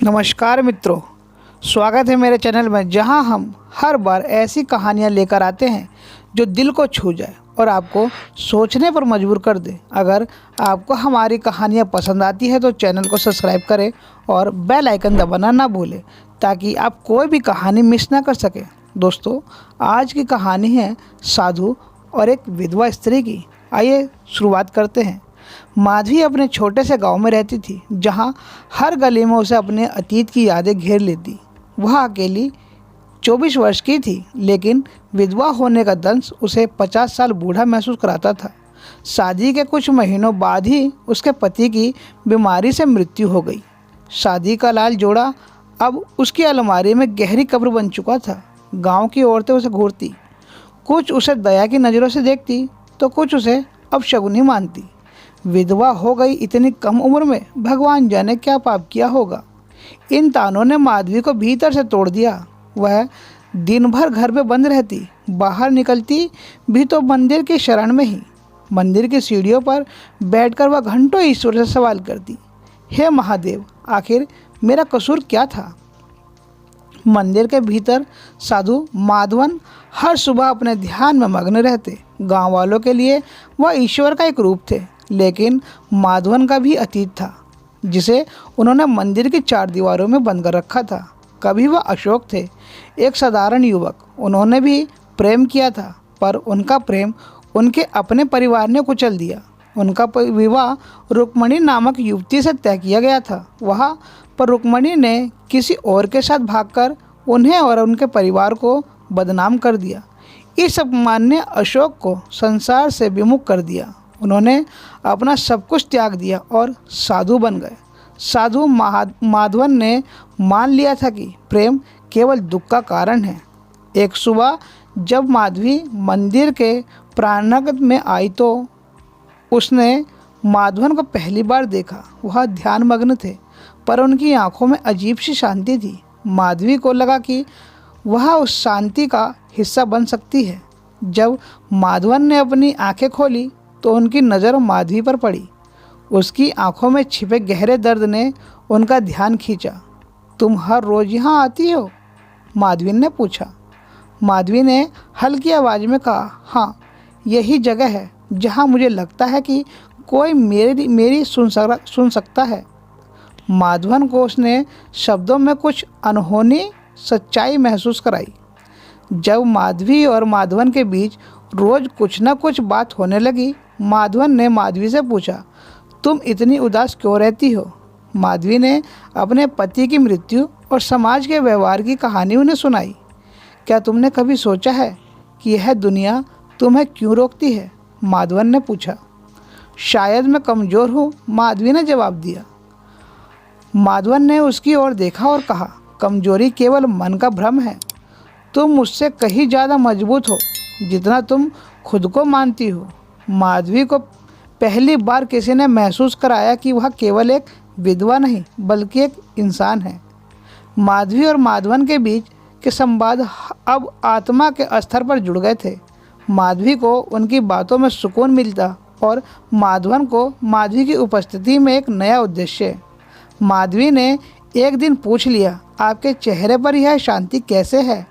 नमस्कार मित्रों, स्वागत है मेरे चैनल में जहां हम हर बार ऐसी कहानियां लेकर आते हैं जो दिल को छू जाए और आपको सोचने पर मजबूर कर दे। अगर आपको हमारी कहानियां पसंद आती है तो चैनल को सब्सक्राइब करें और बेल आइकन दबाना ना भूलें ताकि आप कोई भी कहानी मिस ना कर सकें। दोस्तों, आज की कहानी है साधु और एक विधवा स्त्री की। आइए शुरुआत करते हैं। माधवी अपने छोटे से गांव में रहती थी जहां हर गली में उसे अपने अतीत की यादें घेर लेती। वह अकेली 24 वर्ष की थी, लेकिन विधवा होने का दंश उसे 50 साल बूढ़ा महसूस कराता था। शादी के कुछ महीनों बाद ही उसके पति की बीमारी से मृत्यु हो गई। शादी का लाल जोड़ा अब उसकी अलमारी में गहरी कब्र बन चुका था। गांव की औरतें उसे घूरती, कुछ उसे दया की नज़रों से देखती तो कुछ उसे अपशगुनी मानती। विधवा हो गई इतनी कम उम्र में, भगवान जाने क्या पाप किया होगा। इन तानों ने माधवी को भीतर से तोड़ दिया। वह दिन भर घर में बंद रहती, बाहर निकलती भी तो मंदिर की शरण में ही। मंदिर की सीढ़ियों पर बैठकर वह घंटों ईश्वर से सवाल करती, हे महादेव, आखिर मेरा कसूर क्या था। मंदिर के भीतर साधु माधवन हर सुबह अपने ध्यान में मग्न रहते। गांव वालों के लिए वह ईश्वर का एक रूप थे, लेकिन माधवन का भी अतीत था जिसे उन्होंने मंदिर की 4 दीवारों में बंद कर रखा था। कभी वह अशोक थे, एक साधारण युवक। उन्होंने भी प्रेम किया था, पर उनका प्रेम उनके अपने परिवार ने कुचल दिया। उनका विवाह रुक्मणी नामक युवती से तय किया गया था। वहाँ पर रुक्मणी ने किसी और के साथ भागकर उन्हें और उनके परिवार को बदनाम कर दिया। इस अपमान ने अशोक को संसार से विमुख कर दिया। उन्होंने अपना सब कुछ त्याग दिया और साधु बन गए। साधु माधवन ने मान लिया था कि प्रेम केवल दुख का कारण है। एक सुबह जब माधवी मंदिर के प्रांगण में आई तो उसने माधवन को पहली बार देखा। वह ध्यान मग्न थे, पर उनकी आंखों में अजीब सी शांति थी। माधवी को लगा कि वह उस शांति का हिस्सा बन सकती है। जब माधवन ने अपनी आंखें खोली तो उनकी नज़र माधवी पर पड़ी। उसकी आंखों में छिपे गहरे दर्द ने उनका ध्यान खींचा। तुम हर रोज़ यहाँ आती हो? माधवी ने पूछा। माधवी ने हल्की आवाज़ में कहा, हाँ, यही जगह है जहाँ मुझे लगता है कि कोई मेरी सुन सकता है। माधवन को उसने शब्दों में कुछ अनहोनी सच्चाई महसूस कराई। जब माधवी और माधवन के बीच रोज़ कुछ न कुछ बात होने लगी, माधवन ने माधवी से पूछा, तुम इतनी उदास क्यों रहती हो? माधवी ने अपने पति की मृत्यु और समाज के व्यवहार की कहानी उन्हें सुनाई। क्या तुमने कभी सोचा है कि यह दुनिया तुम्हें क्यों रोकती है? माधवन ने पूछा। शायद मैं कमज़ोर हूँ, माधवी ने जवाब दिया। माधवन ने उसकी ओर देखा और कहा, कमजोरी केवल मन का भ्रम है। तुम मुझसे कहीं ज़्यादा मजबूत हो जितना तुम खुद को मानती हो। माधवी को पहली बार किसी ने महसूस कराया कि वह केवल एक विधवा नहीं बल्कि एक इंसान है। माधवी और माधवन के बीच के संवाद अब आत्मा के स्तर पर जुड़ गए थे। माधवी को उनकी बातों में सुकून मिलता और माधवन को माधवी की उपस्थिति में एक नया उद्देश्य। माधवी ने एक दिन पूछ लिया, आपके चेहरे पर यह शांति कैसे है?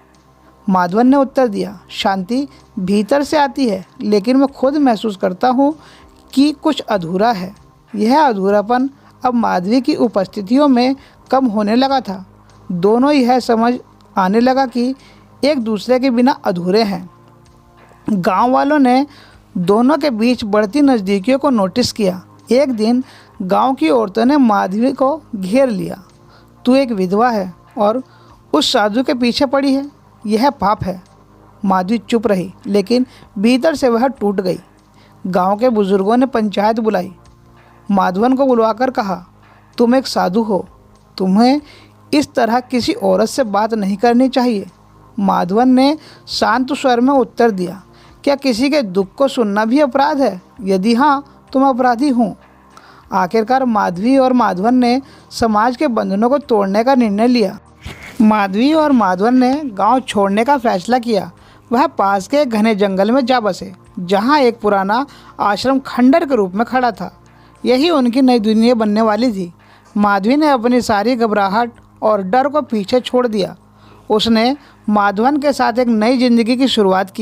माधवन ने उत्तर दिया, शांति भीतर से आती है, लेकिन मैं खुद महसूस करता हूँ कि कुछ अधूरा है। यह अधूरापन अब माधवी की उपस्थितियों में कम होने लगा था। दोनों यह समझ आने लगा कि एक दूसरे के बिना अधूरे हैं। गांव वालों ने दोनों के बीच बढ़ती नज़दीकियों को नोटिस किया। एक दिन गांव की औरतों ने माधवी को घेर लिया। तू एक विधवा है और उस साधु के पीछे पड़ी है, यह पाप है। माधवी चुप रही, लेकिन भीतर से वह टूट गई। गांव के बुजुर्गों ने पंचायत बुलाई। माधवन को बुलवाकर कहा, तुम एक साधु हो, तुम्हें इस तरह किसी औरत से बात नहीं करनी चाहिए। माधवन ने शांत स्वर में उत्तर दिया, क्या किसी के दुख को सुनना भी अपराध है? यदि हाँ, तो मैं अपराधी हूँ। आखिरकार माधवी और माधवन ने समाज के बंधनों को तोड़ने का निर्णय लिया। माधवी और माधवन ने गांव छोड़ने का फैसला किया। वह पास के घने जंगल में जा बसे, जहां एक पुराना आश्रम खंडर के रूप में खड़ा था। यही उनकी नई दुनिया बनने वाली थी। माधवी ने अपनी सारी घबराहट और डर को पीछे छोड़ दिया। उसने माधवन के साथ एक नई जिंदगी की शुरुआत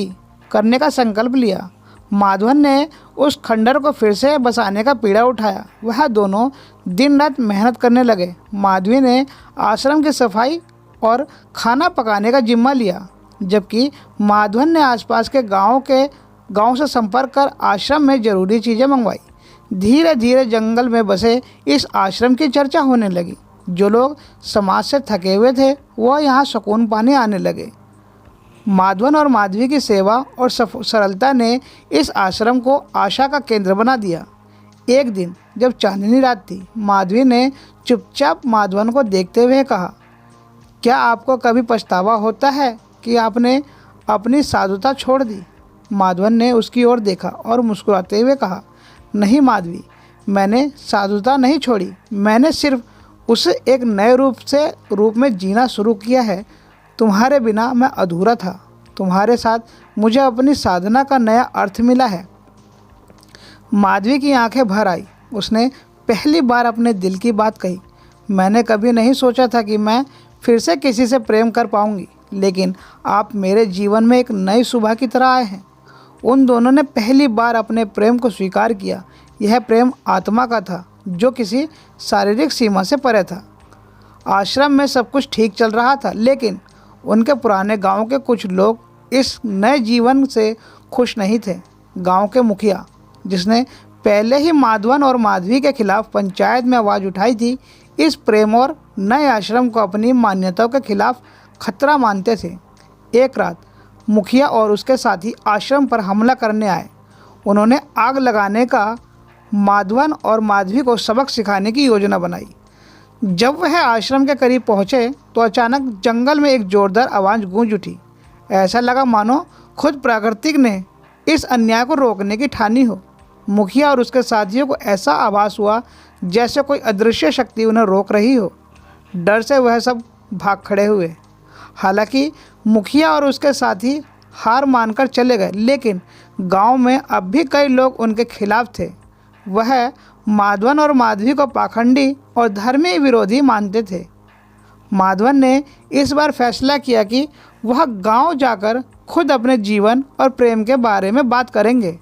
करने का संकल्प लिया। माधवन ने उस खंडर को फिर से बसाने का पीड़ा उठाया। वह दोनों दिन रात मेहनत करने लगे। माधवी ने आश्रम की सफाई और खाना पकाने का जिम्मा लिया, जबकि माधवन ने आसपास के गांव से संपर्क कर आश्रम में ज़रूरी चीज़ें मंगवाई। धीरे धीरे जंगल में बसे इस आश्रम की चर्चा होने लगी। जो लोग समाज से थके हुए थे वह यहाँ सुकून पाने आने लगे। माधवन और माधवी की सेवा और सरलता ने इस आश्रम को आशा का केंद्र बना दिया। एक दिन जब चांदनी रात थी, माधवी ने चुपचाप माधवन को देखते हुए कहा, क्या आपको कभी पछतावा होता है कि आपने अपनी साधुता छोड़ दी? माधवन ने उसकी ओर देखा और मुस्कुराते हुए कहा, नहीं माधवी, मैंने साधुता नहीं छोड़ी। मैंने सिर्फ उसे एक नए रूप में जीना शुरू किया है। तुम्हारे बिना मैं अधूरा था। तुम्हारे साथ मुझे अपनी साधना का नया अर्थ मिला है। माधवी की आंखें भर आई। उसने पहली बार अपने दिल की बात कही। मैंने कभी नहीं सोचा था कि मैं फिर से किसी से प्रेम कर पाऊंगी, लेकिन आप मेरे जीवन में एक नई सुबह की तरह आए हैं। उन दोनों ने पहली बार अपने प्रेम को स्वीकार किया। यह प्रेम आत्मा का था, जो किसी शारीरिक सीमा से परे था। आश्रम में सब कुछ ठीक चल रहा था, लेकिन उनके पुराने गांव के कुछ लोग इस नए जीवन से खुश नहीं थे। गांव के मुखिया, जिसने पहले ही माधवन और माधवी के खिलाफ पंचायत में आवाज़ उठाई थी, इस प्रेम और नए आश्रम को अपनी मान्यताओं के खिलाफ खतरा मानते थे। एक रात मुखिया और उसके साथी आश्रम पर हमला करने आए। उन्होंने आग लगाने का माधवन और माधवी को सबक सिखाने की योजना बनाई। जब वह आश्रम के करीब पहुँचे तो अचानक जंगल में एक जोरदार आवाज़ गूंज उठी। ऐसा लगा मानो खुद प्रकृति ने इस अन्याय को रोकने की ठानी हो। मुखिया और उसके साथियों को ऐसा आभास हुआ जैसे कोई अदृश्य शक्ति उन्हें रोक रही हो। डर से वह सब भाग खड़े हुए। हालांकि मुखिया और उसके साथी हार मानकर चले गए, लेकिन गांव में अब भी कई लोग उनके खिलाफ थे। वह माधवन और माधवी को पाखंडी और धर्मी विरोधी मानते थे। माधवन ने इस बार फैसला किया कि वह गांव जाकर खुद अपने जीवन और प्रेम के बारे में बात करेंगे।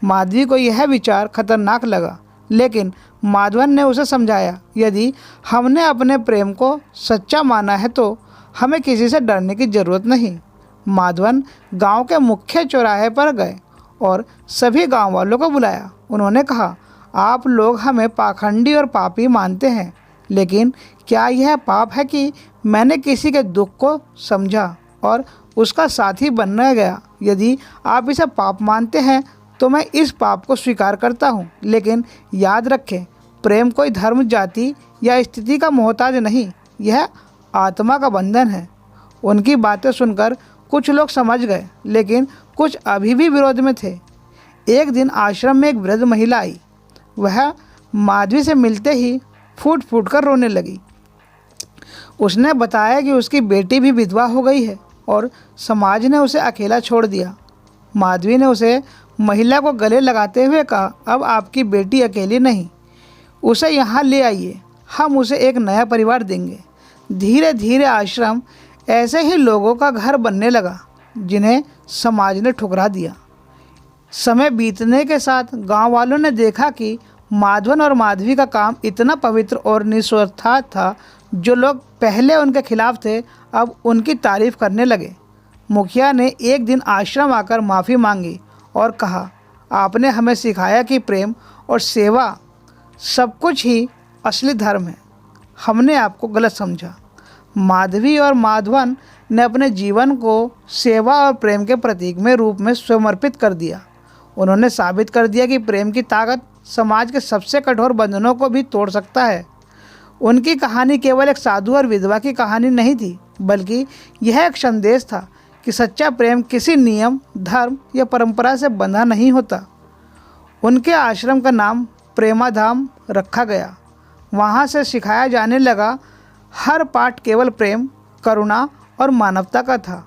माधवी को यह विचार खतरनाक लगा, लेकिन माधवन ने उसे समझाया, यदि हमने अपने प्रेम को सच्चा माना है तो हमें किसी से डरने की ज़रूरत नहीं। माधवन गांव के मुख्य चौराहे पर गए और सभी गांव वालों को बुलाया। उन्होंने कहा, आप लोग हमें पाखंडी और पापी मानते हैं, लेकिन क्या यह पाप है कि मैंने किसी के दुख को समझा और उसका साथी बनने गया? यदि आप इसे पाप मानते हैं तो मैं इस पाप को स्वीकार करता हूँ, लेकिन याद रखें, प्रेम कोई धर्म, जाति या स्थिति का मोहताज नहीं, यह आत्मा का बंधन है। उनकी बातें सुनकर कुछ लोग समझ गए, लेकिन कुछ अभी भी विरोध में थे। एक दिन आश्रम में एक वृद्ध महिला आई। वह माधवी से मिलते ही फूट फूट कर रोने लगी। उसने बताया कि उसकी बेटी भी विधवा हो गई है और समाज ने उसे अकेला छोड़ दिया। माधवी ने उसे महिला को गले लगाते हुए कहा, अब आपकी बेटी अकेली नहीं, उसे यहाँ ले आइए, हम उसे एक नया परिवार देंगे। धीरे धीरे आश्रम ऐसे ही लोगों का घर बनने लगा जिन्हें समाज ने ठुकरा दिया। समय बीतने के साथ गांव वालों ने देखा कि माधवन और माधवी का काम इतना पवित्र और निस्वार्थ था, जो लोग पहले उनके खिलाफ थे अब उनकी तारीफ करने लगे। मुखिया ने एक दिन आश्रम आकर माफ़ी मांगी और कहा, आपने हमें सिखाया कि प्रेम और सेवा सब कुछ ही असली धर्म है। हमने आपको गलत समझा। माधवी और माधवन ने अपने जीवन को सेवा और प्रेम के प्रतीक में रूप में समर्पित कर दिया। उन्होंने साबित कर दिया कि प्रेम की ताकत समाज के सबसे कठोर बंधनों को भी तोड़ सकता है। उनकी कहानी केवल एक साधु और विधवा की कहानी नहीं थी, बल्कि यह एक संदेश था कि सच्चा प्रेम किसी नियम, धर्म या परंपरा से बंधा नहीं होता। उनके आश्रम का नाम प्रेमाधाम रखा गया। वहाँ से सिखाया जाने लगा, हर पाठ केवल प्रेम, करुणा और मानवता का था।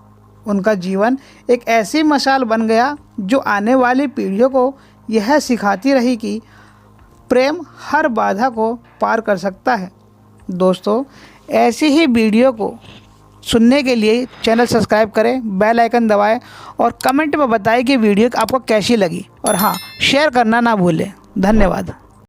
उनका जीवन एक ऐसी मशाल बन गया जो आने वाली पीढ़ियों को यह सिखाती रही कि प्रेम हर बाधा को पार कर सकता है। दोस्तों, ऐसी ही वीडियो को सुनने के लिए चैनल सब्सक्राइब करें, बेल आइकन दबाएं और कमेंट में बताएं कि वीडियो आपको कैसी लगी। और हाँ, शेयर करना ना भूलें। धन्यवाद।